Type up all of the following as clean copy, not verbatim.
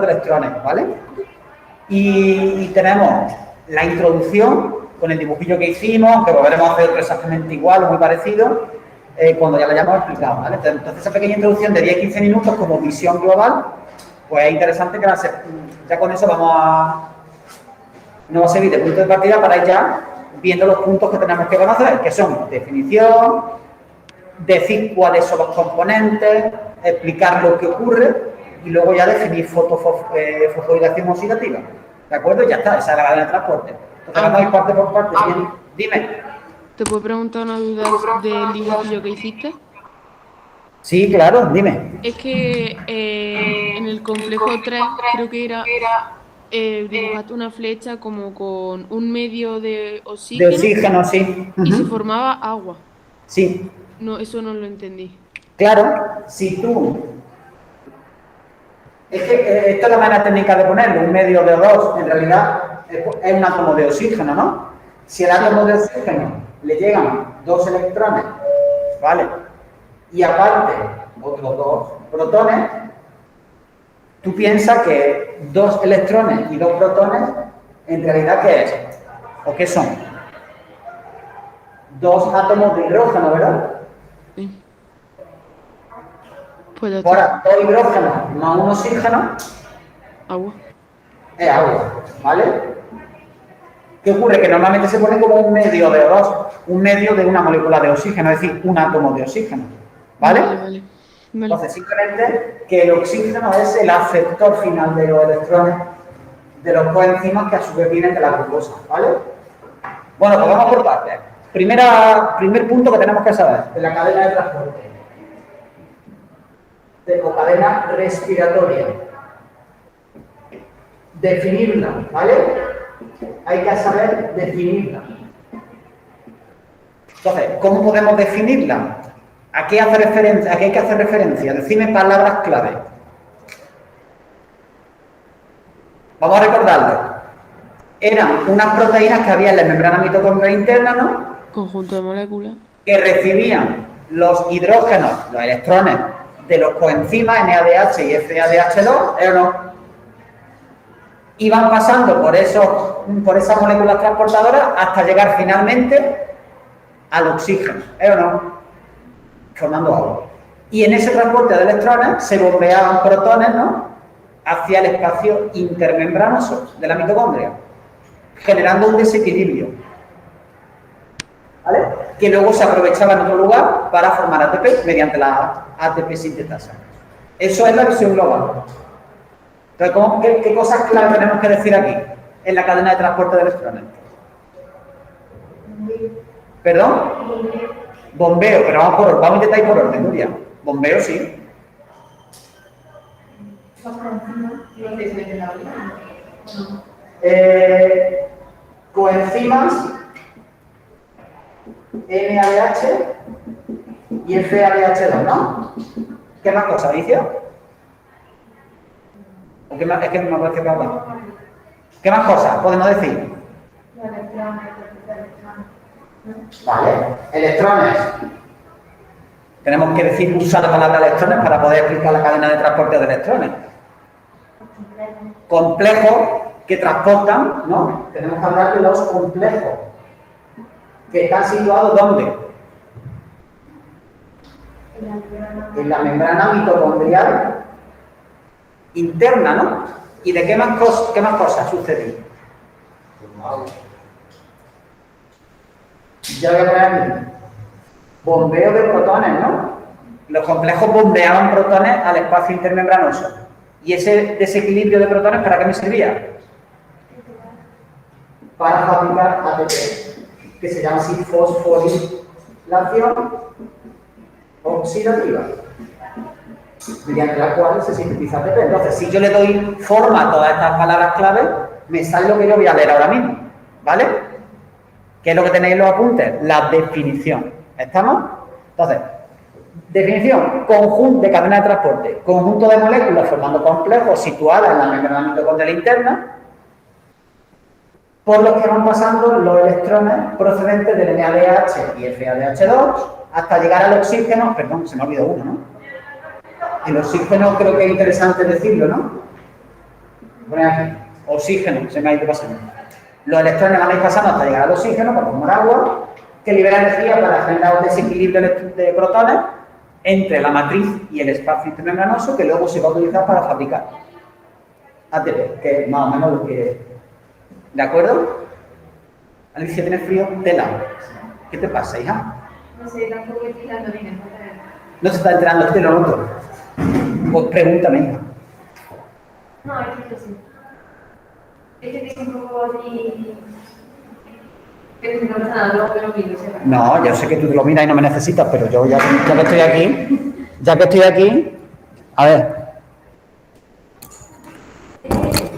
de electrones, ¿vale? Y tenemos la introducción con el dibujillo que hicimos, aunque volveremos a hacer otro exactamente igual o muy parecido, cuando ya lo hayamos explicado, ¿vale? Entonces, esa pequeña introducción de 10-15 minutos como visión global, pues es interesante que ya con eso nos va a servir de punto de partida para ir ya viendo los puntos que tenemos que conocer, que son definición, decir cuáles son los componentes, explicar lo que ocurre y luego ya definir fosforilación oxidativa. ¿De acuerdo? Ya está, esa es la cadena de transporte. Entonces vamos a ir parte por parte. Bien, dime. ¿Te puedo preguntar una duda del dibujillo que hiciste? Sí, claro, dime. Es que en el complejo 3 creo que era, dibujaste una flecha como con un medio de De oxígeno oxígeno, sí. y se formaba agua. Sí. No, eso no lo entendí. Claro, si tú... Es que esta es la manera técnica de ponerlo, un medio de O2, en realidad es un átomo de oxígeno, ¿no? Si al átomo de oxígeno le llegan 2 electrones, ¿vale? Y aparte otros 2 protones, tú piensas que 2 electrones y 2 protones, en realidad, ¿qué es? ¿O qué son? 2 átomos de hidrógeno, ¿verdad? Sí. Pues ya Ahora, está. 2 hidrógenos más 1 oxígeno Agua. es agua, ¿vale? ¿Qué ocurre? Que normalmente se pone como un medio de O2, un medio de una molécula de oxígeno, es decir, un átomo de oxígeno, ¿vale? Vale. Entonces, simplemente que el oxígeno es el aceptor final de los electrones de los coenzimas que a su vez vienen de la glucosa, ¿vale? Bueno, pues vamos por partes. Primer punto que tenemos que saber de la cadena de transporte. O cadena respiratoria. Definirla, ¿vale? Hay que saber definirla. Entonces, ¿cómo podemos definirla? ¿A qué hay que hacer referencia? Decime palabras clave. Vamos a recordarlo. Eran unas proteínas que había en la membrana mitocondrial interna, ¿no? Conjunto de moléculas. Que recibían los hidrógenos, los electrones, de los coenzimas NADH y FADH2, ¿o no? Iban pasando por esas moléculas transportadoras hasta llegar finalmente al oxígeno, ¿o no? Formando agua. Y en ese transporte de electrones se bombeaban protones, ¿no? Hacia el espacio intermembranoso de la mitocondria, generando un desequilibrio, ¿vale? Que luego se aprovechaba en otro lugar para formar ATP mediante la ATP sintetasa. Eso es la visión global. Entonces, ¿qué cosas clave tenemos que decir aquí en la cadena de transporte de electrones? ¿Perdón? Bombeo, pero vamos a intentar ir por orden, Nuria. Bombeo, sí. Coenzimas NADH y FADH2, ¿no? ¿Qué más cosas, Alicia? ¿O qué más? Es que no me parece que hablar. ¿Qué más cosas podemos decir? Vale, electrones. Tenemos que usar la palabra electrones para poder explicar la cadena de transporte de electrones. Complejos que transportan, ¿no? Tenemos que hablar de los complejos. Que están situados ¿dónde? En la membrana mitocondrial interna, ¿no? ¿Y de qué más cosas suceden? Ya voy a poner aquí. Bombeo de protones, ¿no? Los complejos bombeaban protones al espacio intermembranoso. ¿Y ese desequilibrio de protones para qué me servía? Para fabricar ATP, que se llama así fosforilación oxidativa, mediante la cual se sintetiza ATP. Entonces, si yo le doy forma a todas estas palabras clave, me sale lo que yo voy a leer ahora mismo, ¿vale? ¿Qué es lo que tenéis en los apuntes? La definición. ¿Estamos? Entonces, definición, conjunto de cadena de transporte, conjunto de moléculas formando complejos situadas en la membrana mitocondrial interna, por los que van pasando los electrones procedentes del NADH y FADH2 hasta llegar al oxígeno. Perdón, se me ha olvidado uno, ¿no? El oxígeno creo que es interesante decirlo, ¿no? Poner aquí, oxígeno, se me ha ido pasando. Los electrones van a ir pasando hasta llegar al oxígeno para formar agua, que libera energía para generar un desequilibrio de protones entre la matriz y el espacio intermembranoso, que luego se va a utilizar para fabricar ATP, que es más o menos lo que... ¿De acuerdo? Alicia, ¿tienes frío? Tela. ¿Qué te pasa, hija? No sé, tampoco estoy dando bien. No se está enterando, este lo noto. Pues pregúntame, hija. No, es que sí. Es que tengo un poco así... Pero si no pasa nada, luego me lo miro, ¿sí? No, yo sé que tú te lo miras y no me necesitas, pero yo ya que estoy aquí, a ver.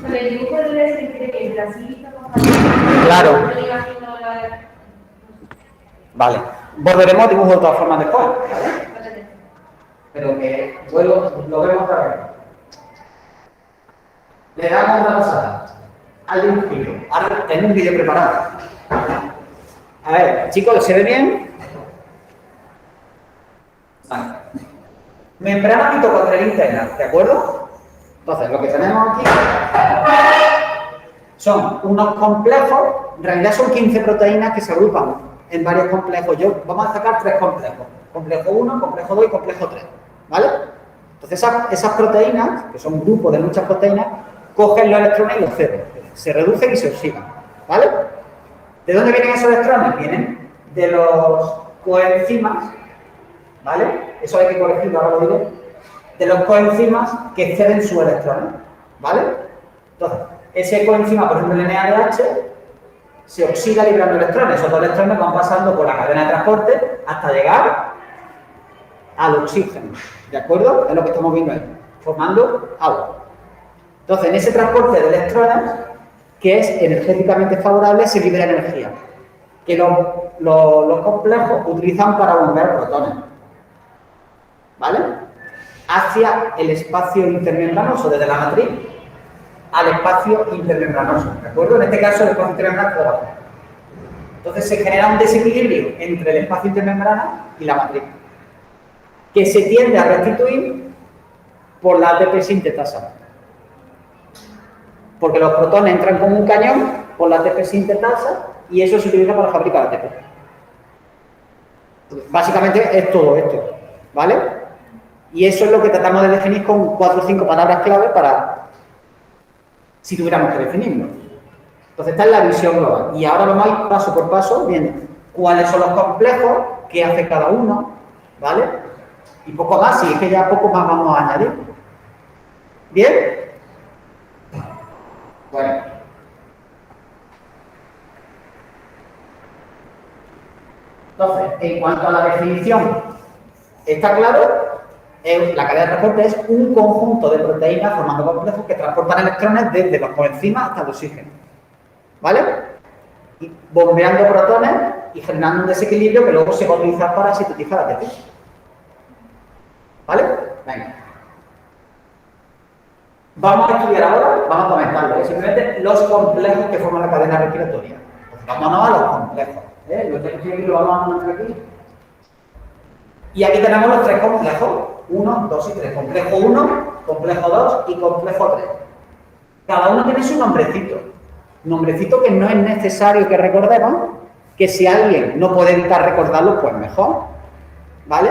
Con el dibujo de la escritura que el bracito, Claro. me lo imagino la... Vale. Volveremos a dibujo de todas formas después, ¿vale? Pero que luego lo vemos otra vez. Le damos una pasada al dibujillo. Ahora tengo un vídeo preparado. A ver, chicos, ¿se ve bien? Vale. Membrana mitocondrial interna, ¿de acuerdo? Entonces, lo que tenemos aquí son unos complejos, en realidad son 15 proteínas que se agrupan en varios complejos. Vamos a sacar 3 complejos. Complejo 1, complejo 2 y complejo 3. ¿Vale? Entonces, esas proteínas, que son un grupo de muchas proteínas, cogen los electrones y los ceden. Se reducen y se oxidan. ¿Vale? ¿De dónde vienen esos electrones? Vienen de los coenzimas, ¿vale? Eso hay que corregirlo, ahora lo diré. De los coenzimas que ceden sus electrones, ¿vale? Entonces, ese coenzima, por ejemplo, el NADH, se oxida liberando electrones. Esos dos electrones van pasando por la cadena de transporte hasta llegar al oxígeno, ¿de acuerdo? Es lo que estamos viendo ahí, formando agua. Entonces, en ese transporte de electrones, que es energéticamente favorable, se libera energía, que los complejos utilizan para bombear protones, ¿vale? Hacia el espacio intermembranoso, desde la matriz al espacio intermembranoso, ¿de acuerdo? En este caso, el espacio intermembranoso de abajo. Entonces, se genera un desequilibrio entre el espacio intermembrana y la matriz, que se tiende a restituir por la ATP sintetasa. Porque los protones entran como un cañón por la ATP sintetasa y eso se utiliza para fabricar ATP. Básicamente es todo esto, ¿vale? Y eso es lo que tratamos de definir con 4 o 5 palabras clave para, si tuviéramos que definirlo. Entonces, esta es la visión global. Y ahora vamos a ir paso por paso viendo cuáles son los complejos, qué hace cada uno, ¿vale? Y poco más, si es que ya poco más vamos a añadir. ¿Bien? Bueno. Entonces, en cuanto a la definición, está claro, la cadena de transporte es un conjunto de proteínas formando complejos que transportan electrones desde los coenzimas hasta el oxígeno. ¿Vale? Y bombeando protones y generando un desequilibrio que luego se va a utilizar para sintetizar ATP. ¿Vale? Venga. Vamos a estudiar ahora, vamos a comentarlo, simplemente los complejos que forman la cadena respiratoria. Pues vámonos a los complejos. Lo tengo aquí, lo vamos a mostrar aquí. Y aquí tenemos los 3 complejos, 1, 2 y 3. Complejo 1, complejo 2 y complejo 3. Cada uno tiene su nombrecito. Nombrecito que no es necesario que recordemos, que si alguien no puede evitar recordarlo, pues mejor. ¿Vale?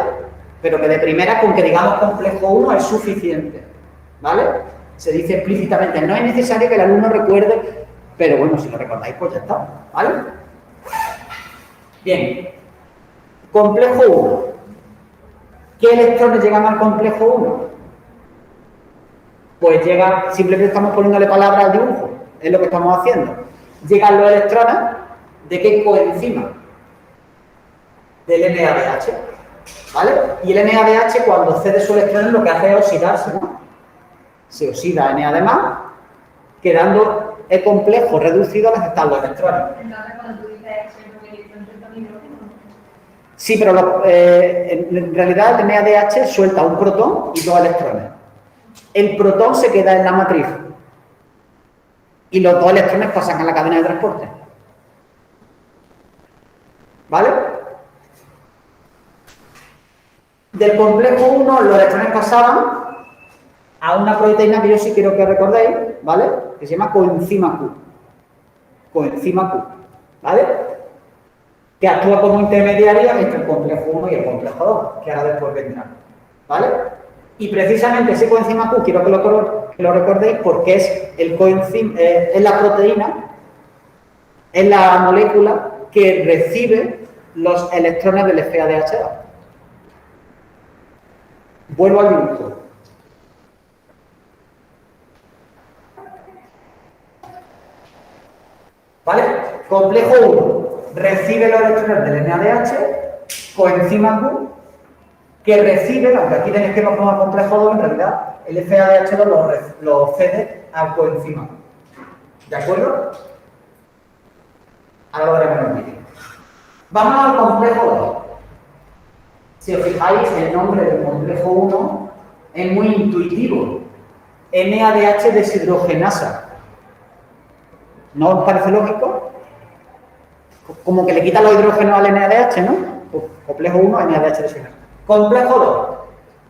Pero que de primera, con que digamos complejo 1 es suficiente. ¿Vale? Se dice explícitamente, no es necesario que el alumno recuerde, pero bueno, si lo recordáis, pues ya está, ¿vale? Bien, complejo 1. ¿Qué electrones llegan al complejo 1? Pues llegan, simplemente estamos poniéndole palabras al dibujo, es lo que estamos haciendo. Llegan los electrones, ¿de qué coenzima? Del NADH, ¿vale? Y el NADH, cuando cede sus electrones, lo que hace es oxidarse, ¿no? Se oxida NA+, quedando el complejo reducido al aceptar los electrones. Entonces, cuando tú dices eso, sí, pero en realidad el NADH suelta un protón y 2 electrones. El protón se queda en la matriz y los 2 electrones pasan a la cadena de transporte. ¿Vale? Del complejo 1 los electrones pasaban a una proteína que yo sí quiero que recordéis, ¿vale? Que se llama coenzima Q. Coenzima Q, ¿vale? Que actúa como intermediario entre el complejo 1 y el complejo 2, que ahora después vendrá, ¿vale? Y precisamente ese coenzima Q quiero que lo recordéis porque es el coenzima, es la proteína, es la molécula que recibe los electrones del FADH2. Vuelvo al dibujo. ¿Vale? Complejo 1 recibe los electrones del NADH, coenzima Q, que recibe, aunque aquí tenéis que poner el complejo 2, en realidad el FADH2 lo cede al coenzima Q. ¿De acuerdo? Ahora lo veremos en el vídeo. Vamos al complejo 2. Si os fijáis, el nombre del complejo 1 es muy intuitivo. NADH deshidrogenasa. ¿No os parece lógico? Como que le quita los hidrógenos al NADH, ¿no? Pues, complejo 1, NADH deshidrogenasa. Complejo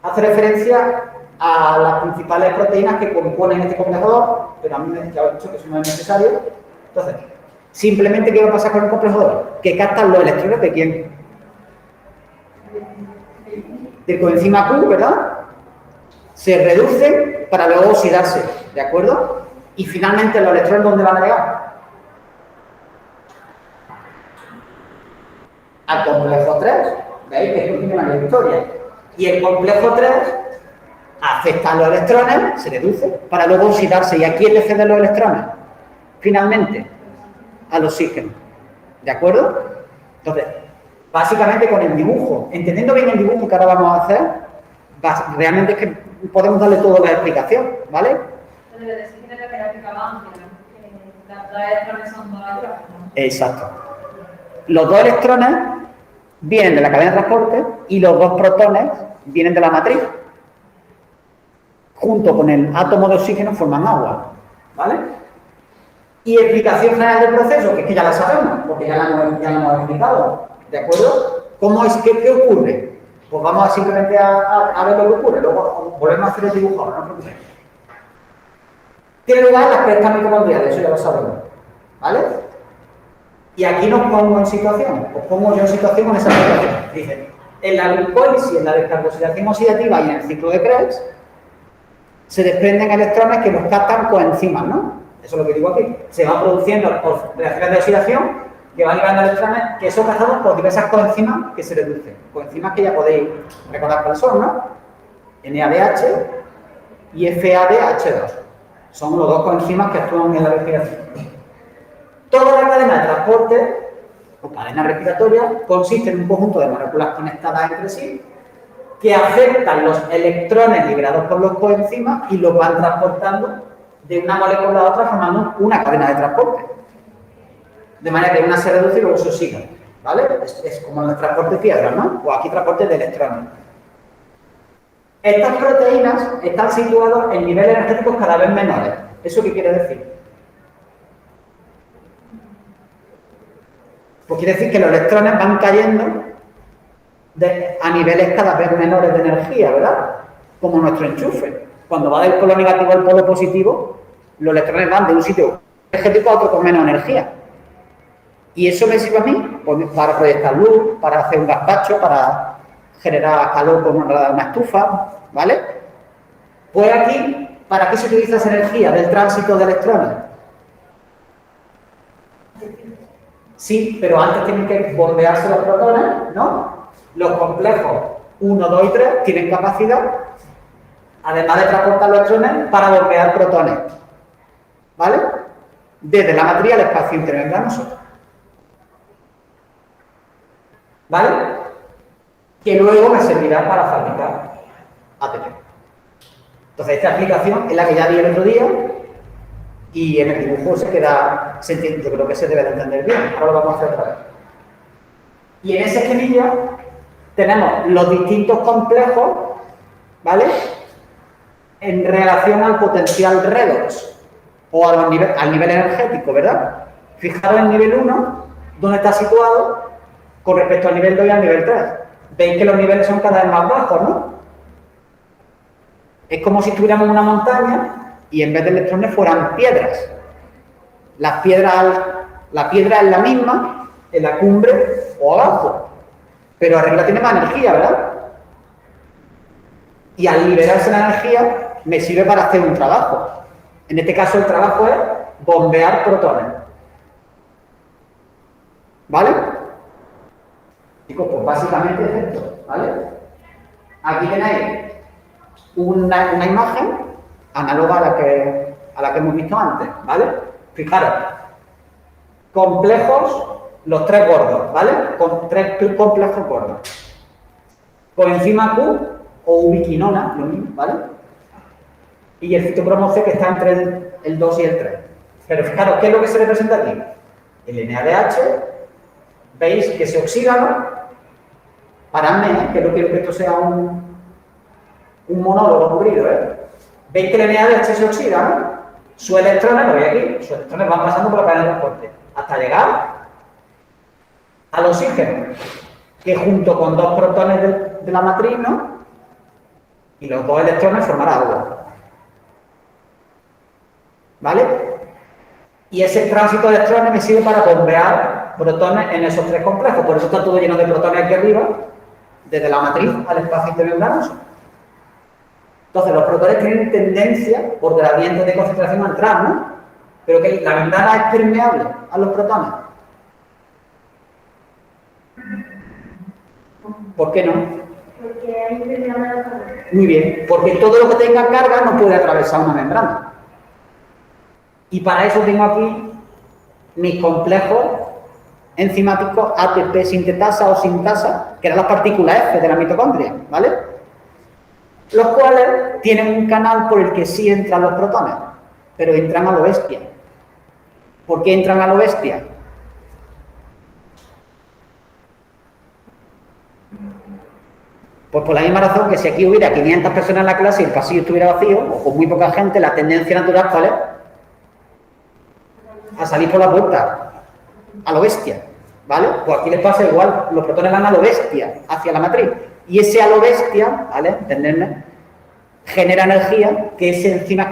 2 hace referencia a las principales proteínas que componen este complejo 2, pero a mí ya os he dicho que eso no es necesario. Entonces, simplemente, ¿qué va a pasar con el complejo 2? Que captan los electrones de quién? Del coenzima Q, ¿verdad? Se reducen para luego oxidarse, ¿de acuerdo? Y finalmente, ¿los electrones dónde van a llegar? Al complejo 3. ¿Veis? Que es el último de la historia. Y el complejo 3 afecta a los electrones, se reduce, para luego oxidarse. ¿Y a quién le ceden los electrones? Finalmente, al oxígeno. ¿De acuerdo? Entonces, básicamente con el dibujo, entendiendo bien el dibujo que ahora vamos a hacer, realmente es que podemos darle toda la explicación, ¿vale? Exacto. Los dos electrones vienen de la cadena de transporte y los dos protones vienen de la matriz. Junto con el átomo de oxígeno forman agua, ¿vale? Y explicación general del proceso, que es que ya la sabemos, porque ya la hemos explicado, ¿de acuerdo? ¿Cómo es qué ocurre? Pues vamos simplemente a ver lo que ocurre, luego volvemos a hacer el dibujo ahora, no os preocupéis. Tiene lugar las crestas mitocondriales, eso ya lo sabemos, ¿vale? Y aquí nos pongo en situación, os pongo yo en situación con esa situación. Dice, en la glucólisis, en la descarboxilación oxidativa y en el ciclo de Krebs, se desprenden electrones que los captan coenzimas, ¿no? Eso es lo que digo aquí. Se van produciendo por reacciones de oxidación que van liberando electrones que son cazados por diversas coenzimas que se reducen. Coenzimas que ya podéis recordar cuáles son, ¿no? NADH y FADH2. Son los dos coenzimas que actúan en la respiración. Toda la cadena de transporte, o cadena respiratoria, consiste en un conjunto de moléculas conectadas entre sí que afectan los electrones liberados por los coenzimas y los van transportando de una molécula a otra formando una cadena de transporte. De manera que una se reduce y luego se oxida, ¿vale? Es como el transporte de piedras, ¿no? O aquí transporte de electrones. Estas proteínas están situadas en niveles energéticos cada vez menores. ¿Eso qué quiere decir? Pues quiere decir que los electrones van cayendo a niveles cada vez menores de energía, ¿verdad? Como nuestro enchufe. Cuando va del polo negativo al polo positivo, los electrones van de un sitio energético a otro con menos energía. ¿Y eso me sirve a mí? Pues para proyectar luz, para hacer un gazpacho, para generar calor con una estufa, ¿vale? Pues aquí, ¿para qué se utiliza esa energía del tránsito de electrones? Sí, pero antes tienen que bombearse los protones, ¿no? Los complejos 1, 2 y 3 tienen capacidad, además de transportar los electrones, para bombear protones, ¿vale? Desde la matriz al espacio intermembranoso, ¿vale? Que luego me servirá para fabricar ATP. Entonces, esta aplicación es la que ya di el otro día y en el dibujo se queda, yo creo que se debe de entender bien. Ahora lo vamos a hacer otra vez. Y en ese esquemilla tenemos los distintos complejos, ¿vale? En relación al potencial redox o al nivel energético, ¿verdad? Fijaros en el nivel 1, dónde está situado con respecto al nivel 2 y al nivel 3. Veis que los niveles son cada vez más bajos, ¿no? Es como si estuviéramos en una montaña y en vez de electrones fueran piedras. La piedra es la misma en la cumbre o abajo, pero arriba tiene más energía, ¿verdad? Y al liberarse la energía me sirve para hacer un trabajo. En este caso el trabajo es bombear protones. ¿Vale? Chicos, pues básicamente es esto, ¿vale? Aquí tenéis una imagen análoga a la que hemos visto antes, ¿vale? Fijaros, complejos, los tres gordos, ¿vale? Con tres complejos gordos. Coenzima Q o ubiquinona, lo mismo, ¿vale? Y el citocromo C que está entre el 2 y el 3. Pero fijaros, ¿qué es lo que se representa aquí? El NADH, veis que se oxida, ¿no? Paradme, que no quiero que esto sea un monólogo aburrido, ¿eh? ¿Veis que el NADH se oxida, no? Sus electrones, lo veis aquí, sus electrones van pasando por la cadena de transporte hasta llegar al oxígeno, que junto con dos protones de la matriz, ¿no? Y los dos electrones formarán agua. ¿Vale? Y ese tránsito de electrones me sirve para bombear protones en esos tres complejos. Por eso está todo lleno de protones aquí arriba, desde la matriz al espacio intermembranoso. Entonces, los protones tienen tendencia por gradientes de concentración a entrar, ¿no? Pero que la membrana es permeable a los protones. ¿Por qué no? Porque hay determinada carga. Muy bien, porque todo lo que tenga carga no puede atravesar una membrana. Y para eso tengo aquí mis complejos enzimáticos ATP sintetasa o sintasa, que eran las partículas F de la mitocondria, ¿vale? Los cuales tienen un canal por el que sí entran los protones, pero entran a lo bestia. ¿Por qué entran a lo bestia? Pues por la misma razón que si aquí hubiera 500 personas en la clase y el pasillo estuviera vacío, o con muy poca gente, la tendencia natural, ¿cuál es? A salir por la puerta, a lo bestia, ¿vale? Pues aquí les pasa igual, los protones van a lo bestia, hacia la matriz. Y ese a lo bestia, ¿vale? ¿Entenderme? Genera energía que esa enzima es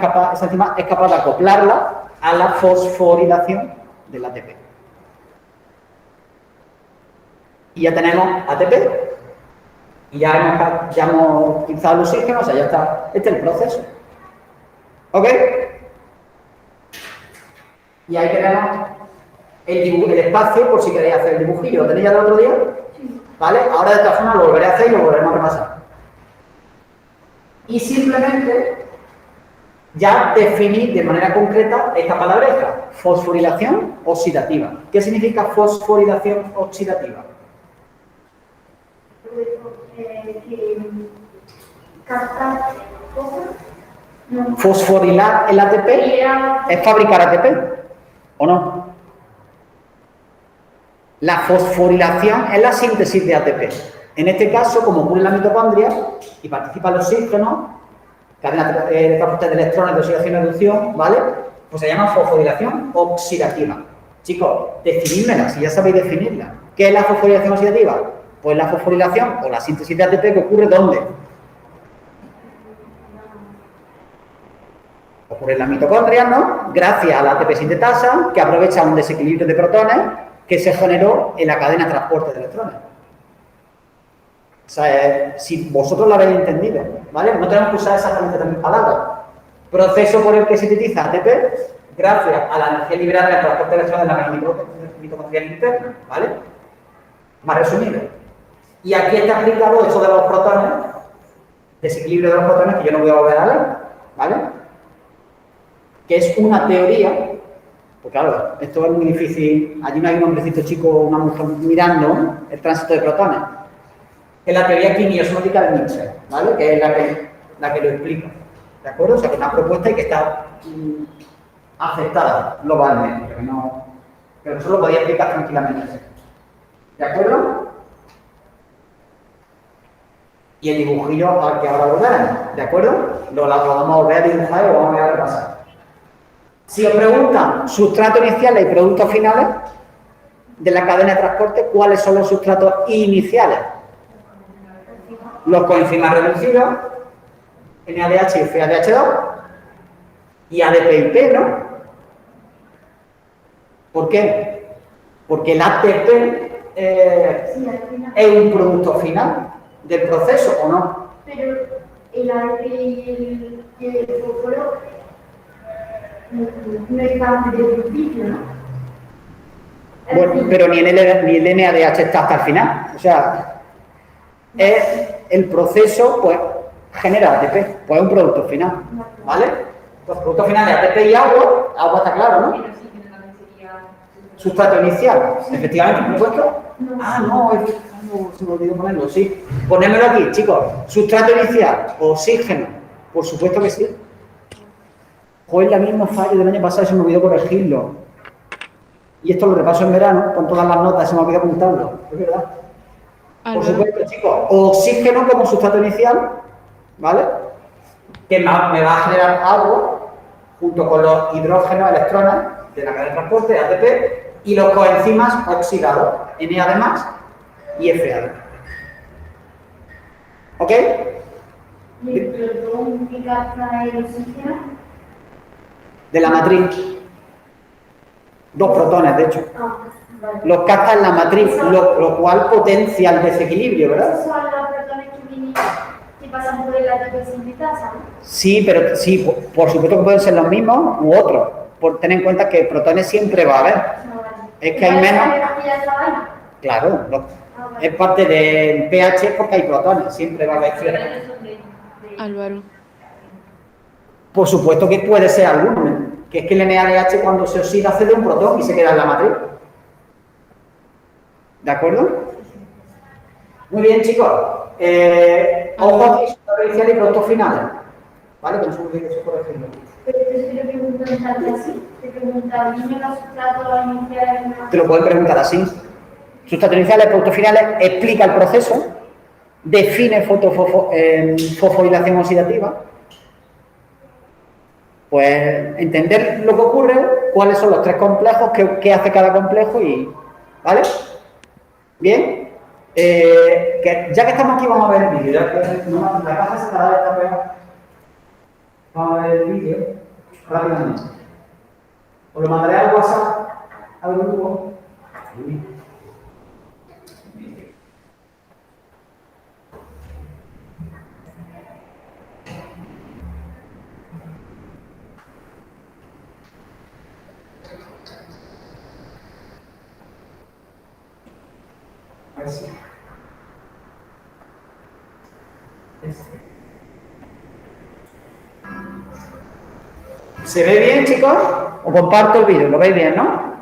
capaz de acoplarla a la fosforilación del ATP. Y ya tenemos ATP. Y ya hemos utilizado el oxígeno, o sea, ya está. Este es el proceso. ¿Ok? Y ahí tenemos el espacio, por si queréis hacer el dibujillo. ¿Lo tenéis ya el otro día? Sí. ¿Vale? Ahora de todas formas lo volveré a hacer y lo volveremos a repasar. Y simplemente ya definir de manera concreta esta palabreja, fosforilación oxidativa. ¿Qué significa fosforilación oxidativa? Fosforilar el ATP es fabricar ATP, ¿o no? La fosforilación es la síntesis de ATP. En este caso, como ocurre en la mitocondria y participa el oxígeno, cadena de transporte de electrones de oxidación y reducción, ¿vale? Pues se llama fosforilación oxidativa. Chicos, definidmela, si ya sabéis definirla. ¿Qué es la fosforilación oxidativa? Pues la fosforilación o la síntesis de ATP que ocurre ¿dónde? Ocurre en la mitocondria, ¿no? Gracias a la ATP sintetasa, que aprovecha un desequilibrio de protones que se generó en la cadena de transporte de electrones. O sea, si vosotros lo habéis entendido, ¿vale? No tenemos que usar exactamente las mismas palabras. Proceso por el que se utiliza ATP gracias a la energía liberada en el transporte de electrones en la mitocondria interna, ¿vale? Más resumido. Y aquí está aplicado esto de los protones, desequilibrio de los protones, que yo no voy a volver a leer, ¿vale? Que es una teoría, pues claro, esto es muy difícil, allí no hay un hombrecito chico o una mujer mirando el tránsito de protones. Es la teoría quimiosótica de Mitchell, ¿vale? Que es la que lo explica, ¿de acuerdo? O sea, que es una propuesta y que está aceptada globalmente, pero eso lo podía explicar tranquilamente. ¿De acuerdo? Y el dibujillo al que ahora volveremos, ¿de acuerdo? Lo vamos a volver a dibujar y lo vamos a repasar. Si os preguntan sustratos iniciales y productos finales de la cadena de transporte, ¿cuáles son los sustratos iniciales? Los coenzimas reducidos, NADH y FADH2 y ADP y P, ¿no? ¿Por qué? Porque el ATP es un producto final del proceso, ¿o no? Pero el ADP y el fósforo no están desde el principio, ¿no? Bueno, pero ni el NADH está hasta el final. O sea, es el proceso, pues, genera ATP, pues es un producto final, ¿vale? Pues producto final de ATP y agua está claro, ¿no? Pero sí que también sería... Sustrato inicial, efectivamente, ¿por supuesto? Ah, no, se me olvidó ponerlo, sí. Ponérmelo aquí, chicos. Sustrato inicial, oxígeno, por supuesto que sí. Fue la misma fallo del año pasado y se me olvidó corregirlo. Y esto lo repaso en verano, con todas las notas, se me olvidó apuntarlo, es verdad. Por supuesto, chicos, oxígeno como sustrato inicial, ¿vale? Que me va a generar agua junto con los hidrógenos, electrones de la cadena de transporte, ATP, y los coenzimas oxidados, NAD+, y FAD. ¿Ok? ¿Y el protón que capta el oxígeno? De la matriz. 2 protones, de hecho. Ah, vale. Los capta en la matriz, lo cual potencia el desequilibrio, ¿verdad? Esos son los protones que pasan por el ATP sintetasa, ¿no? Sí, pero sí, por supuesto que pueden ser los mismos u otros. Por tener en cuenta que protones siempre va a haber. No, vale. Es que hay menos. ¿Ya Claro, vale. es parte del pH porque hay protones, siempre va a haber. Álvaro. Por supuesto que puede ser alguno, ¿eh? Que es que el NADH cuando se oxida hace de un protón y se queda en la matriz. ¿De acuerdo? Muy bien, chicos. Ojo aquí, sustrato inicial y productos finales. ¿Vale? Que no se me olvide eso, por ejemplo. Pero te lo pregunto en tal así. Te pregunta, ¿niño los sustratos iniciales? Te lo pueden preguntar así. Sustrato iniciales, productos finales, explica el proceso, define fosforilación oxidativa. Pues entender lo que ocurre, cuáles son los 3 complejos, qué hace cada complejo y... ¿Vale? Bien. Ya que estamos aquí vamos a ver el vídeo. Ya que la caja se estará de peor. Vamos a ver el vídeo rápidamente. Os lo mandaré al WhatsApp, al grupo. A ver si. ¿Se ve bien, chicos? Os comparto el vídeo, lo veis bien, ¿no?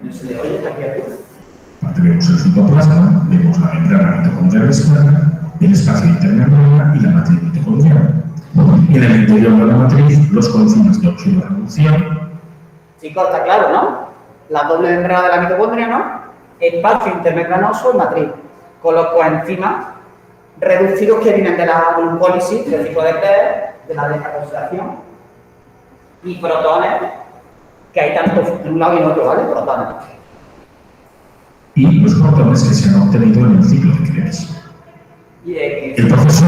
¿No se le oye? ¿Está aquí arriba? Vemos el citoplasma, vemos la membrana mitocondrial externa, el espacio intermembrana y la matriz mitocondrial. Y en el interior de la matriz, los coenzimas de oxidorreducción. Chicos, está claro, ¿no? La doble membrana de la mitocondria, ¿no? Espacio intermembranoso y matriz, con los coenzimas reducidos que vienen de la glucólisis, del ciclo de Krebs, de la decarboxilación, y protones, que hay tanto en un lado y en otro, ¿vale? Protones. Y los protones que se han obtenido en el ciclo de Krebs. El proceso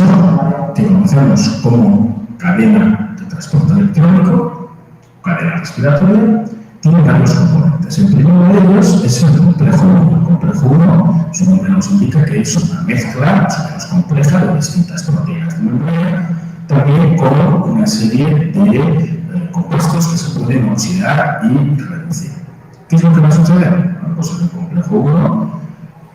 que conocemos como cadena de transporte electrónico, cadena respiratoria, tiene varios componentes. El primero de ellos es el complejo 1. El complejo 1, su nombre nos indica que es una mezcla más o menos compleja de distintas proteínas de membrana, también con una serie de compuestos que se pueden oxidar y reducir. ¿Qué es lo que va a suceder? Bueno, pues en el complejo 1,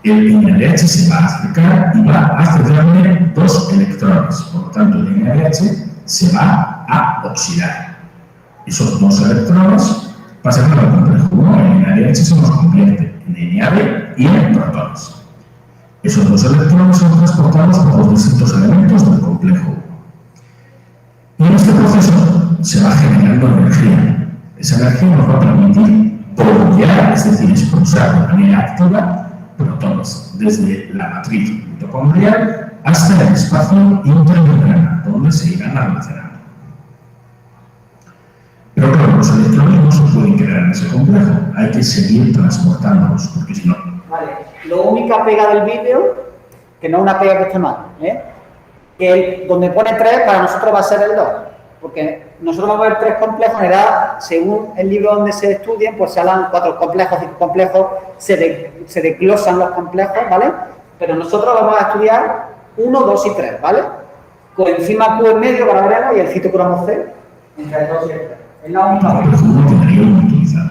el NADH se va a acercar y va a cederle 2 electrones. Por lo tanto, el NADH se va a oxidar. Esos 2 electrones pasan al complejo 1. El NADH se nos convierte en NAD y en protones. Esos 2 electrones son transportados por los distintos elementos del complejo 1. Y en este proceso se va generando energía. Esa energía nos va a permitir bombear, es decir, expulsar de manera activa protones desde la matriz mitocondrial hasta el espacio intermembrana, donde se irán almacenando. Pero claro, los electrones no se pueden quedar en ese complejo, hay que seguir transportándolos, porque si no... Vale, la única pega del vídeo, que no es una pega que esté mal, que donde pone 3 para nosotros va a ser el 2, porque nosotros vamos a ver 3 complejos, en realidad, según el libro donde se estudien, pues se hablan 4 complejos, 5 complejos, se desglosan los complejos, ¿vale? Pero nosotros vamos a estudiar 1, 2 y 3, ¿vale? Coenzima Q en medio, para verlo, y el citocromo C entre el 2 y el 3. Es la única el complejo 1 quedaría inutilizado.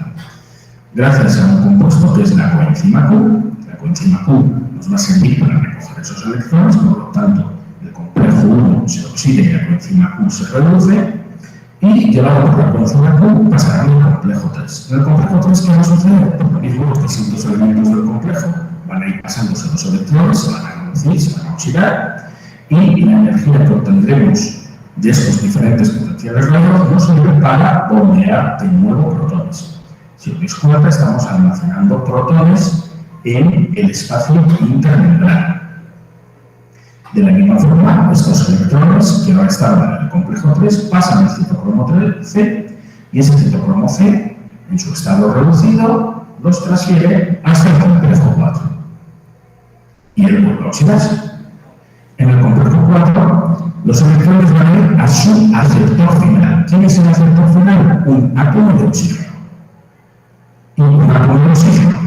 Gracias a un compuesto que es la coenzima Q, la coenzima Q nos va a servir para recoger esos electrones, por lo tanto, el complejo 1 se oxida y la coenzima Q se reduce, y llevado por la coenzima Q pasará al complejo 3. En el complejo 3, ¿qué va a suceder? Por lo mismo, los distintos elementos del complejo van a ir pasándose los electrones, se van a reducir, se van a oxidar, y la energía que obtendremos de estos diferentes potenciales rayos nos sirve para bombear de nuevo protones. Si os dais cuenta, estamos almacenando protones en el espacio intermembrana. De la misma forma, estos electrones que ahora estaban en el complejo 3 pasan al citocromo C, y ese citocromo C, en su estado reducido, los transfiere hasta el complejo 4. Y él vuelve a oxidarse. En el complejo 4, los electrones van a ir a su aceptor final. ¿Quién es el aceptor final? Un átomo de oxígeno. Y un átomo de oxígeno,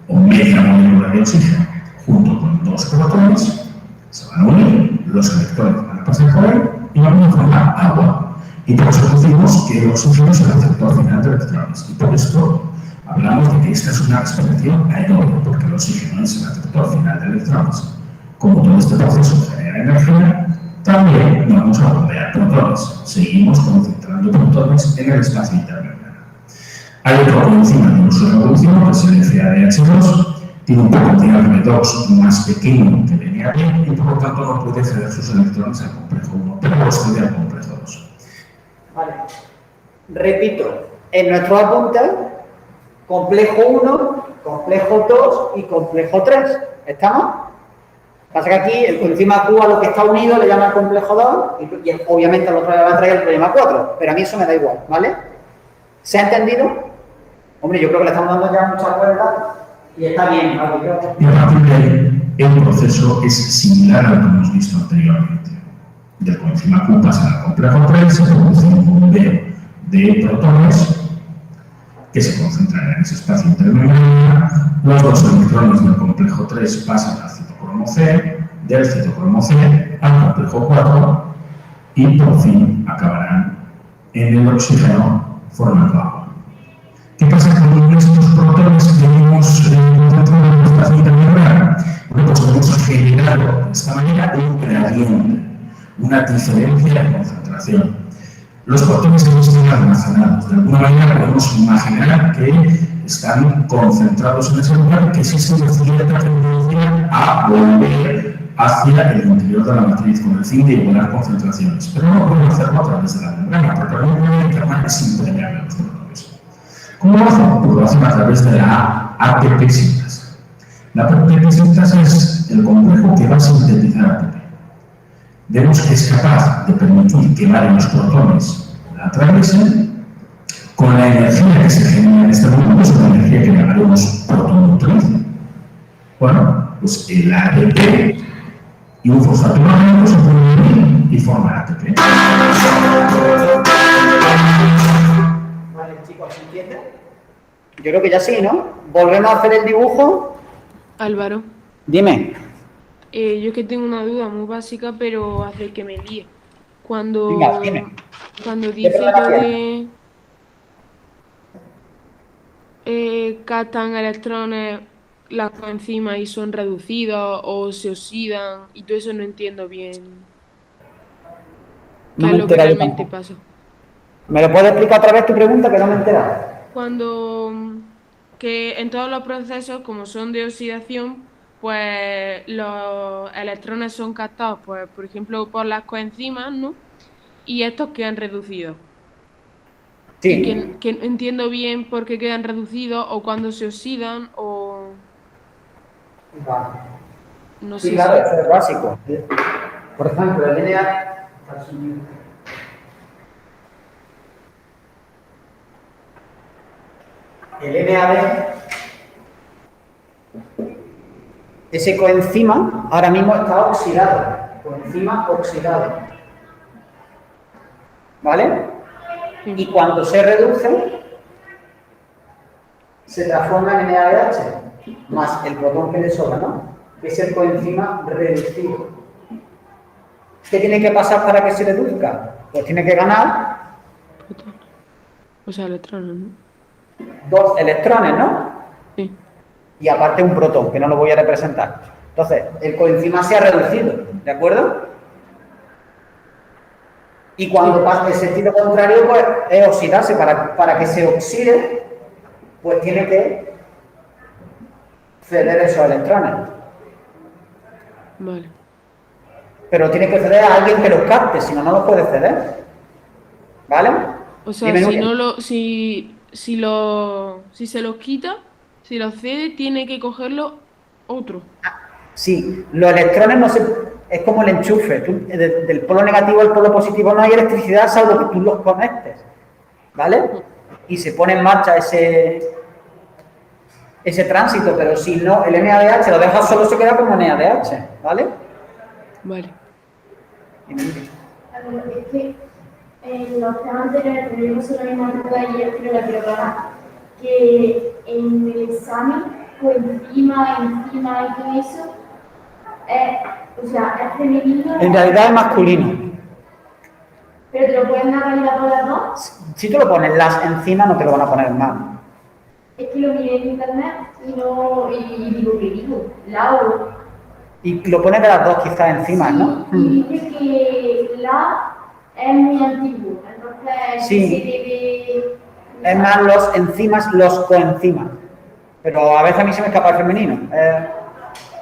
o media molécula de oxígeno, junto con 2 protones, se van a unir, los electrones van a pasar por él y van a formar agua. Y por eso decimos que el oxígeno es el aceptor final de electrones. Y por esto hablamos de que esta es una respiración aeróbica, porque el oxígeno es el aceptor final de electrones. Como todo este proceso genera energía, también no vamos a bombear protones. Seguimos concentrando protones en el espacio intermembrana. Hay otro coenzima de uso reducido, que es el FADH2, tiene un potencial redox más pequeño que el NAD y por lo tanto no puede ceder sus electrones al complejo 1, pero los cede al complejo 2. Vale. Repito, en nuestros apuntes, complejo 1, complejo 2 y complejo 3. ¿Estamos? Pasa que aquí el coenzima Q a lo que está unido le llama complejo 2 y obviamente al otro le va a traer el problema 4, pero a mí eso me da igual, ¿vale? ¿Se ha entendido? Hombre, yo creo que le estamos dando ya muchas vueltas y está bien, ¿vale? Y a partir de ahí, el proceso es similar al que hemos visto anteriormente. Del coenzima Q pasa al complejo 3, se produce un bombeo de protones que se concentran en ese espacio intermembrana. Los 2 electrones del complejo 3 pasan al citocromo C, del citocromo C al complejo 4 y por fin acabarán en el oxígeno formando agua. ¿Qué pasa con estos protones que tenemos dentro del espacio intermembrana? Bueno, pues hemos generado de esta manera un gradiente, una diferencia de concentración. Los protones que están almacenados, de alguna manera podemos imaginar que están concentrados en ese lugar, que existe cierta tendencia a volver hacia el interior de la matriz con el fin de igualar concentraciones. Pero no podemos hacerlo a través de la membrana, porque la membrana interna es impermeable a los protones. ¿Cómo lo hacen? Pues lo hacen a través de la ATP sintasa. La ATP sintasa es el complejo que va a sintetizar ATP. Vemos que es capaz de permitir que varios protones la atraviesen con la energía que se genera en este momento, es una energía que llamaremos protonutrición. Bueno, pues el ATP y un fosfato orgánico se pueden unir y formar ATP. Vale, chicos, ¿se entiende? Yo creo que ya sí, ¿no? Volvemos a hacer el dibujo. Álvaro, Dime. yo es que tengo una duda muy básica, pero hace que me líe. Cuando Venga, dime. dice lo de captan electrones las coenzimas y son reducidos o se oxidan y todo eso no entiendo bien qué No es me lo que entera yo realmente tampoco. pasa. ¿Me lo puedes explicar otra vez tu pregunta que no me he enterado? Cuando que en todos los procesos, como son de oxidación, pues los electrones son captados, pues, por ejemplo, por las coenzimas, ¿no? Y estos quedan reducidos. Y Sí. que no entiendo bien por qué quedan reducidos o cuando se oxidan o Vale. no Sí, sé claro, si... eso es básico. Por ejemplo, el NAD, ese coenzima ahora mismo está oxidado, coenzima oxidado, ¿vale? Y cuando se reduce, se transforma en NADH, más el protón que le sobra, ¿no? Que es el coenzima reducido. ¿Qué tiene que pasar para que se reduzca? Pues tiene que ganar O sea, electrones, ¿no? 2 electrones, ¿no? Sí. Y aparte un protón, que no lo voy a representar. Entonces, el coenzima se ha reducido, ¿de acuerdo? Y cuando pasa el sentido contrario, pues es oxidarse. Para que se oxide, pues tiene que ceder esos electrones. Vale. Pero tiene que ceder a alguien que los capte, si no, no los puede ceder. ¿Vale? O sea, Dime, si Nuria. no lo, si se los quita, si los cede, tiene que cogerlo otro. Sí, los electrones no se... Es como el enchufe. Del polo negativo al polo positivo no hay electricidad salvo que tú los conectes. ¿Vale? Y se pone en marcha ese tránsito, pero si no, el NADH lo deja solo, se queda como NADH. ¿Vale? Vale. A ver, es que en los temas anteriores tuvimos una misma duda y yo creo la quiero aclarar, que en el examen, encima y todo eso, o sea, es femenino. En realidad es masculino. Pero te lo pueden dar validar por las dos. Si tú lo pones las enzimas, no te lo van a poner mal. Es que lo miré en internet y no. Y digo, ¿qué digo? La O. Y lo pones de las dos quizás encima, ¿no? Y dice que la es muy antiguo, entonces Sí. se debe. Es más los enzimas, los coenzimas. Pero a veces a mí se me escapa el femenino.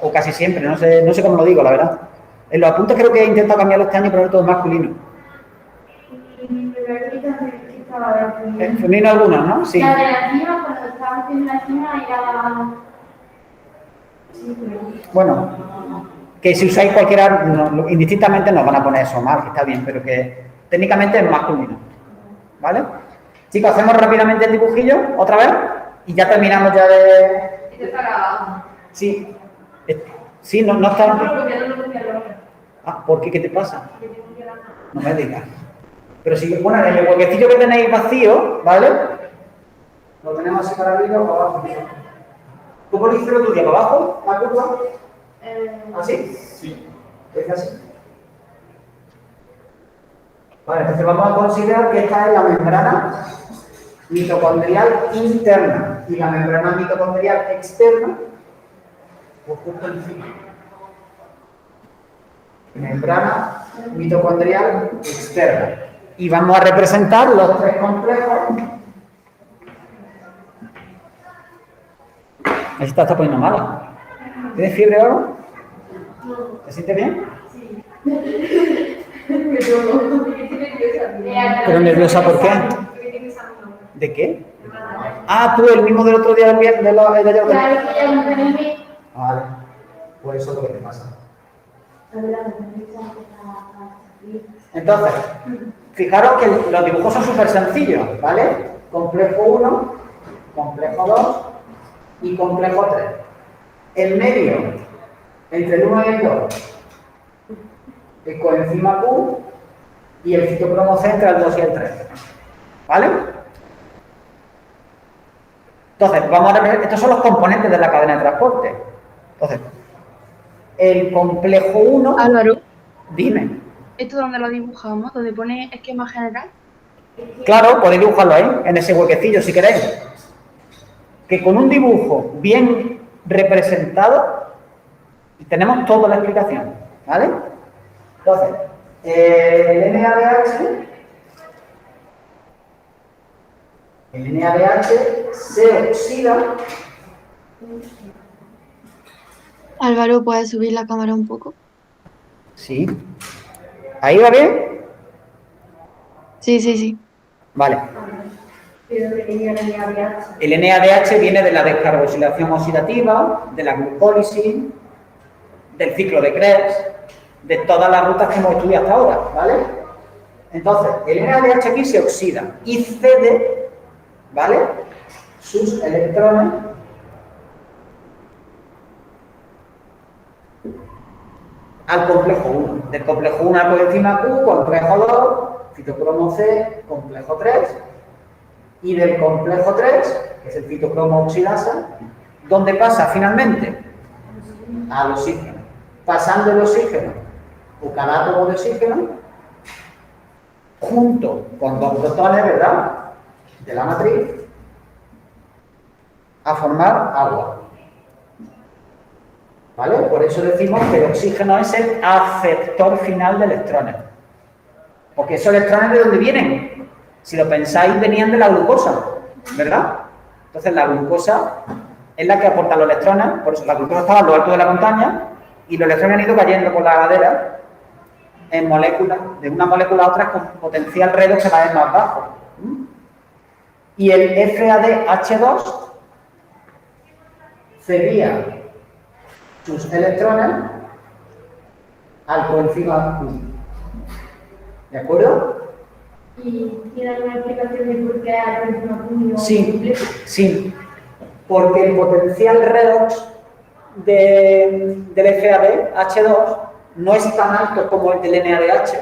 O casi siempre, no sé cómo lo digo, la verdad. En los apuntes creo que he intentado cambiarlo este año y poner todo masculino. Femenino algunos, ¿no? Sí. La de la cima, cuando estaba haciendo la cima, era. Sí, pero. Bueno, que si usáis cualquiera, indistintamente nos van a poner eso mal, que está bien, pero que técnicamente es masculino. ¿Vale? Chicos, hacemos rápidamente el dibujillo, otra vez, y ya terminamos ya de... Este está grabado. Sí. Sí, no está... No, porque no lo copia el otro. Ah, ¿por qué? ¿Qué te pasa? Porque tengo que grabar. No me digas. Pero si, bueno, en el huequecillo que tenéis vacío, ¿vale? Lo tenemos así para arriba o para abajo. ¿Tú por qué hiciste tu día? ¿Para abajo? ¿La curva? ¿Así? Sí. ¿Es así? Vale, entonces vamos a considerar que esta es la membrana mitocondrial interna y la membrana mitocondrial externa, pues justo encima. Membrana mitocondrial externa. Y vamos a representar los tres complejos. Esta está poniendo mala. ¿Tienes fiebre ahora? ¿Te sientes bien? Sí. ¿Pero nerviosa por qué? ¿De qué? Ah, tú, el mismo del otro día del viernes, de ayer. Claro que ya no tenemos. Vale, pues eso es lo que te pasa. Entonces, fijaros que los dibujos son súper sencillos, ¿vale? Complejo 1, complejo 2 y complejo 3. En medio, entre el 1 y el 2, el coenzima Q y el citocromo C entre el 2 y el 3. ¿Vale? Entonces, vamos a ver, estos son los componentes de la cadena de transporte. Entonces, el complejo 1... Álvaro, Dime. ¿esto dónde lo dibujamos? ¿Dónde pone esquema general? Claro, podéis dibujarlo ahí, en ese huequecillo, si queréis. Que con un dibujo bien representado, tenemos toda la explicación, ¿vale? Entonces, el NADH se oxida. Álvaro, ¿puedes subir la cámara un poco? Sí. ¿Ahí va bien? Sí. Vale. El NADH viene de la descarboxilación oxidativa, de la glucólisis, del ciclo de Krebs, de todas las rutas que hemos estudiado hasta ahora, ¿vale? Entonces, el NADH aquí se oxida y cede, ¿vale?, sus electrones al complejo 1. Del complejo 1 al coenzima Q, complejo 2, citocromo C, complejo 3, y del complejo 3, que es el citocromo oxidasa, donde pasa finalmente al oxígeno. Pasando el oxígeno, o cada átomo de oxígeno, junto con 2 protones, ¿verdad?, de la matriz, a formar agua. ¿Vale? Por eso decimos que el oxígeno es el aceptor final de electrones. Porque esos electrones, ¿de dónde vienen? Si lo pensáis, venían de la glucosa, ¿verdad? Entonces la glucosa es la que aporta los electrones, por eso la glucosa estaba en lo alto de la montaña y los electrones han ido cayendo por la ladera en moléculas, de una molécula a otra con potencial redox cada vez más bajo. Y el FADH2 cedía sus electrones al coenzima Q. ¿De acuerdo? ¿Y tiene alguna explicación de por qué al coenzima Q no Sí, sí. Porque el potencial redox del FADH2 no es tan alto como el del NADH.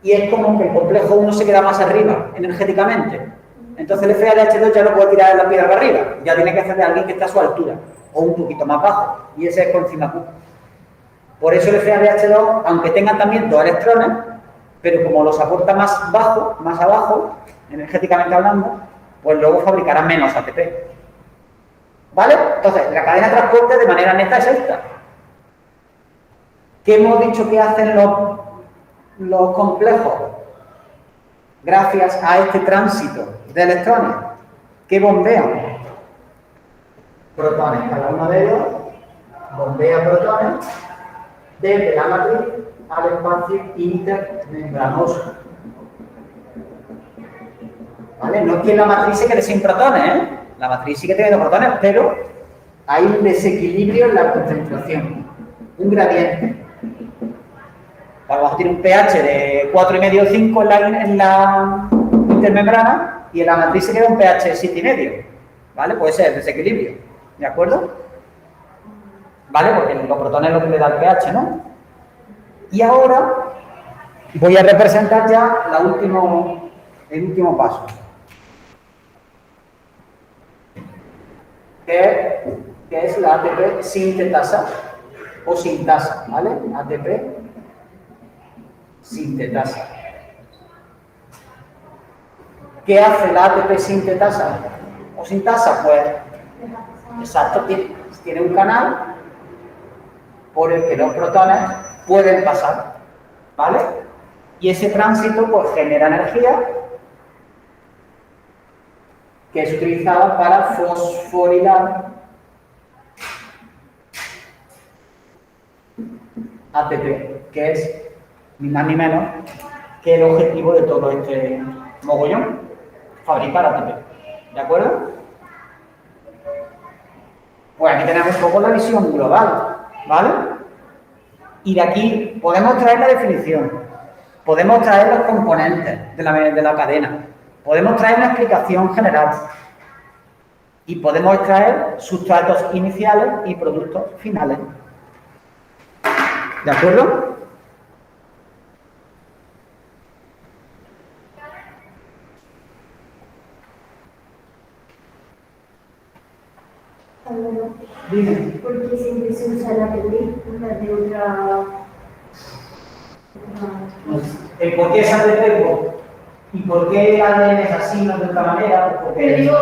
Y es como que el complejo 1 se queda más arriba energéticamente. Entonces el FADH2 ya no puede tirar de la piedra para arriba. Ya tiene que hacer de alguien que está a su altura o un poquito más bajo. Y ese es coenzima Q. Por eso el FADH2, aunque tenga también 2 electrones, pero como los aporta más bajo, más abajo, energéticamente hablando, pues luego fabricará menos ATP. ¿Vale? Entonces, la cadena de transporte de manera neta es esta. ¿Qué hemos dicho que hacen los complejos? Gracias a este tránsito de electrones, ¿qué bombean? Protones. Cada uno de ellos bombea protones desde la matriz al espacio intermembranoso. ¿Vale? No es que la matriz se quede sin protones, ¿eh? La matriz sigue teniendo protones, pero hay un desequilibrio en la concentración, un gradiente. Vamos a tener un pH de 4,5 o 5 en la intermembrana y en la matriz se queda un pH de 7,5. ¿Vale? Puede ser desequilibrio. ¿De acuerdo? ¿Vale? Porque los protones es lo que le da el pH, ¿no? Y ahora voy a representar ya el último paso. Que es la ATP sintetasa o sintasa, ¿vale? ATP sintetasa. ¿Qué hace la ATP sintetasa o sintasa? Pues, exacto, tiene un canal por el que los protones pueden pasar, ¿vale? Y ese tránsito pues genera energía que es utilizada para fosforilar ATP, que es ni más ni menos que el objetivo de todo este mogollón, fabricar ATP. ¿De acuerdo? Pues aquí tenemos un poco la visión global, ¿vale? Y de aquí podemos traer la definición, podemos traer los componentes de la cadena, podemos traer una explicación general y podemos extraer sustratos iniciales y productos finales. ¿De acuerdo? Dime. ¿Por qué siempre se usa la ATP en vez de otra? ¿Por qué es ATP? ¿Y por qué ADN es así, no de otra manera? Pero digo,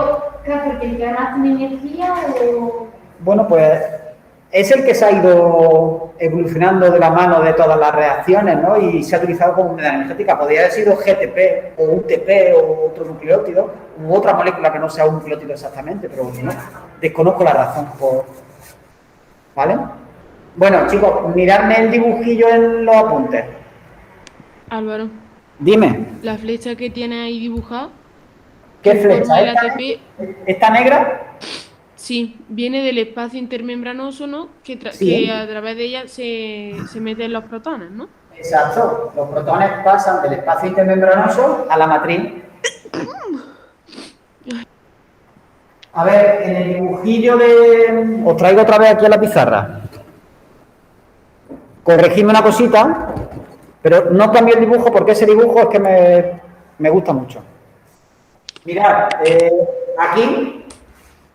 claro, porque el canal tiene energía o... Bueno, pues es el que se ha ido evolucionando de la mano de todas las reacciones, ¿no? Y se ha utilizado como unidad energética. Podría haber sido GTP o UTP o otro nucleótido u otra molécula que no sea un nucleótido exactamente, pero no, desconozco la razón. ¿Vale? Bueno, chicos, miradme el dibujillo en los apuntes. Álvaro, Dime. la flecha que tiene ahí dibujada. ¿Qué que forma flecha? el ATP, ¿Esta negra? Sí, viene del espacio intermembranoso, ¿no? Sí. Que a través de ella se meten los protones, ¿no? Exacto. Los protones pasan del espacio intermembranoso a la matriz. A ver, en el dibujillo de... Os traigo otra vez aquí a la pizarra. Corregidme una cosita, pero no cambio el dibujo porque ese dibujo es que me gusta mucho. Mirad, aquí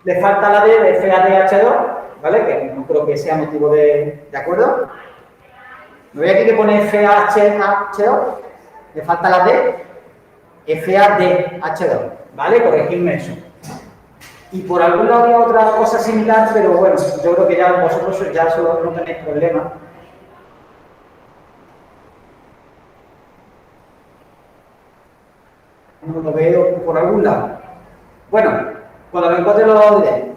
le falta la D de FADH2, ¿vale? Que no creo que sea motivo ¿de acuerdo? Me voy aquí que pone FAHH2, le falta la D, FADH2, ¿vale? Corregidme eso. Y por algún lado había otra cosa similar, pero bueno, yo creo que ya vosotros ya solo no tenéis problema. No lo veo por algún lado. Bueno, cuando lo encuentre lo diré.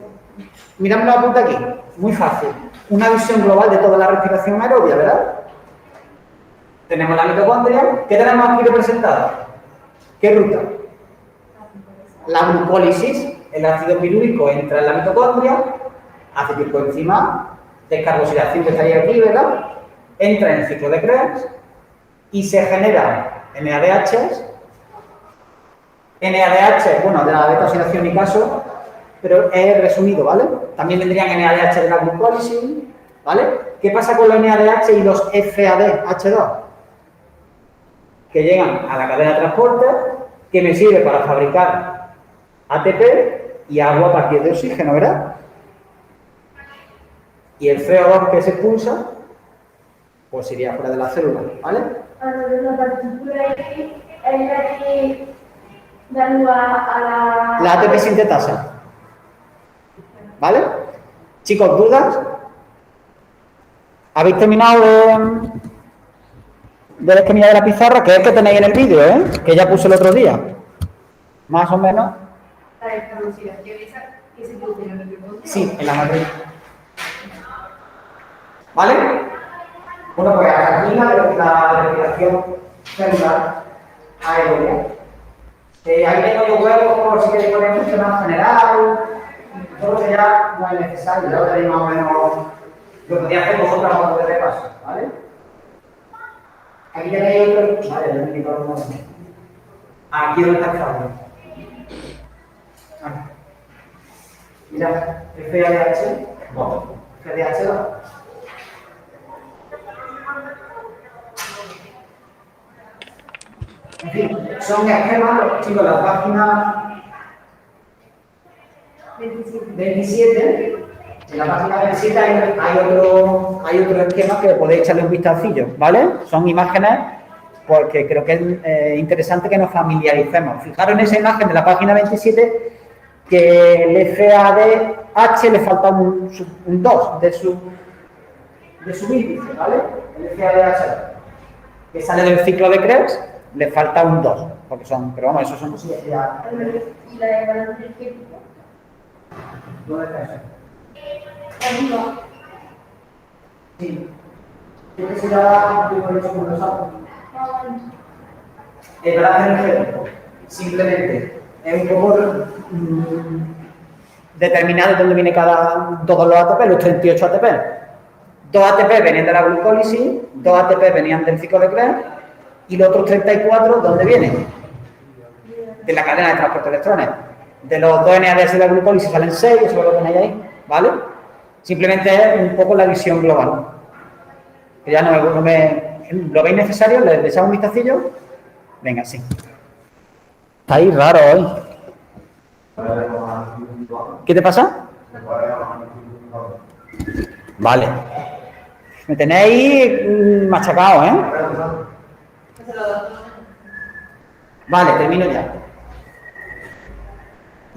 Mirad la punta aquí, muy fácil. Una visión global de toda la respiración aerobia, ¿verdad? Tenemos la mitocondria. ¿Qué tenemos aquí representada? ¿Qué ruta? La glucólisis. El ácido pirúvico entra en la mitocondria, hace circoenzima, descarboxilación que estaría aquí, ¿verdad? Entra en el ciclo de Krebs y se generan NADHs. NADH, bueno, de la beta-oxidación y caso, pero es resumido, ¿vale? También vendrían NADH de la glucólisis, ¿vale? ¿Qué pasa con los NADH y los FADH2? Que llegan a la cadena de transporte, que me sirve para fabricar ATP y agua a partir de oxígeno, ¿verdad? Y el CO2 que se expulsa, pues iría fuera de la célula, ¿vale? La partícula es la que da lugar a la ATP sintetasa. ¿Vale? Chicos, ¿dudas? ¿Habéis terminado de la esquemilla de la pizarra? Que es que tenéis en el vídeo, ¿eh? Que ya puse el otro día. Más o menos. La descarboxilación esa que se produce en la mitocondria. Sí, en la matriz. ¿Vale? Bueno, pues aquí la respiración celular aérea. Ahí tengo yo huevos por si queréis poner mucho más general. Todo que ya no es necesario, ya lo tenéis más o menos. Lo podéis hacer vosotros a modo de repaso, ¿vale? Aquí tenéis otro. Vale, lo he indicado un momento. Aquí donde está el cable. Mira, FADH, no, FADH2. En fin, son esquemas, chicos, la página 27. En la página 27 hay otro esquema que podéis echarle un vistacillo, ¿vale? Son imágenes porque creo que es interesante que nos familiaricemos. Fijaros en esa imagen de la página 27 que el FADH le falta un 2 de su índice, ¿vale? El FADH que sale del ciclo de Krebs le falta un 2, porque son, pero vamos, esos son cosillas ya. ¿Y la de balance energético? ¿Dónde está eso? Arriba. Sí. Yo que será un tipo de hecho con los átomos. El balance energético, simplemente, es un poco determinar de dónde viene todos los ATP, los 38 ATP. 2 ATP venían de la glucólisis, 2 ATP venían del ciclo de Krebs, y los otros 34, ¿dónde vienen? De la cadena de transporte de electrones. De los 2 NADH de la glucólisis salen 6, eso lo tenéis ahí, ¿vale? Simplemente es un poco la visión global. Que ya no me ¿lo veis necesario? ¿Le echamos un vistacillo? Venga, sí. Estáis raro hoy. ¿Qué te pasa? Vale. Me tenéis machacado, ¿eh? Vale, termino ya.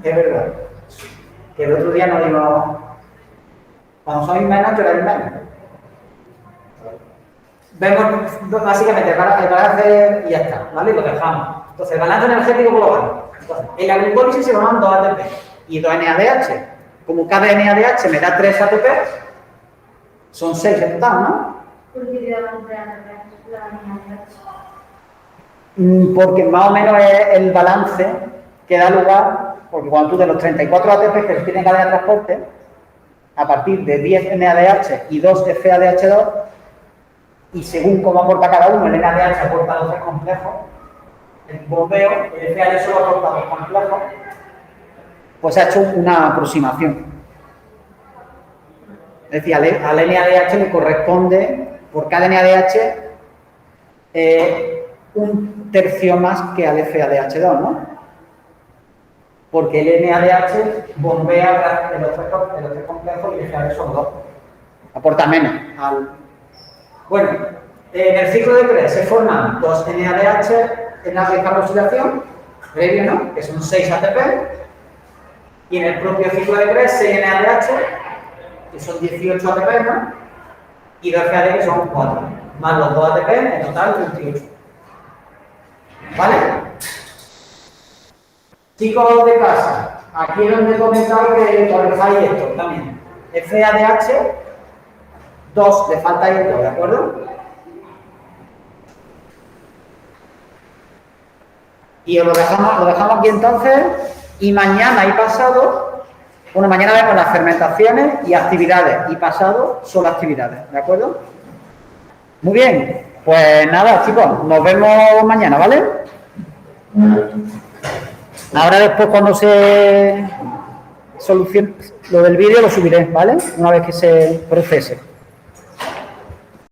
Es verdad. Que el otro día no digo... Cuando sois menos, yo menos. Vemos básicamente el balance y ya está, ¿vale? Y lo dejamos. Entonces, el balance energético global. Entonces, en la glucólisis se forman 2 ATP y 2 NADH. Como cada NADH me da 3 ATP, son 6 en total, ¿no? ¿Por qué te damos de la NADH? Porque más o menos es el balance que da lugar, porque cuando tú de los 34 ATP que tienen cadena de transporte, a partir de 10 NADH y 2 FADH2, y según cómo aporta cada uno, el NADH aporta 12 complejos, el bombeo, el FAD solo aporta 2 complejos, pues se ha hecho una aproximación. Es decir, al NADH le corresponde, por cada NADH, un tercio más que al FADH2, ¿no? Porque el NADH bombea en los tres complejos y el FAD son 2. Aporta menos. Bueno, en el ciclo de Krebs se forman 2 NADH en la carboxilación, previo, ¿no? Que son 6 ATP. Y en el propio ciclo de Krebs 6 NADH, que son 18 ATP, ¿no? Y 2 FAD, que son 4. Más los 2 ATP, en total 28. ¿Vale? Chicos de casa, aquí es donde he comentado que correjáis esto también. FADH, 2, le falta ahí el 2, ¿de acuerdo? Y os lo dejamos aquí entonces, y mañana y pasado, bueno, mañana vemos las fermentaciones y actividades, y pasado son actividades, ¿de acuerdo? Muy bien, pues nada, chicos, nos vemos mañana, ¿vale? Ahora después cuando se solucione lo del vídeo lo subiré, ¿vale? Una vez que se procese.